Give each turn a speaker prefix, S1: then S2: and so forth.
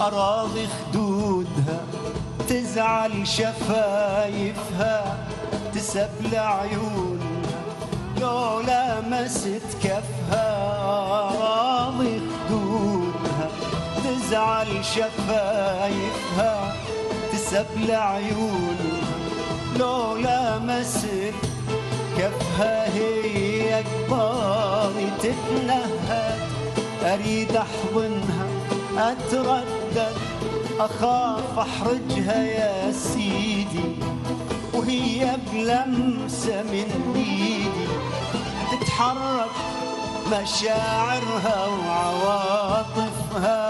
S1: أراضي خدودها تزعل شفايفها تسبل عيونها لو لمست كفها. أراضي خدودها تزعل شفايفها تسبل عيونها لو لمست كفها. هي قبالي تتنهد أريد أحضنها أتردد أخاف أحرجها يا سيدي، وهي بلمسة من إيدي تتحرك مشاعرها وعواطفها.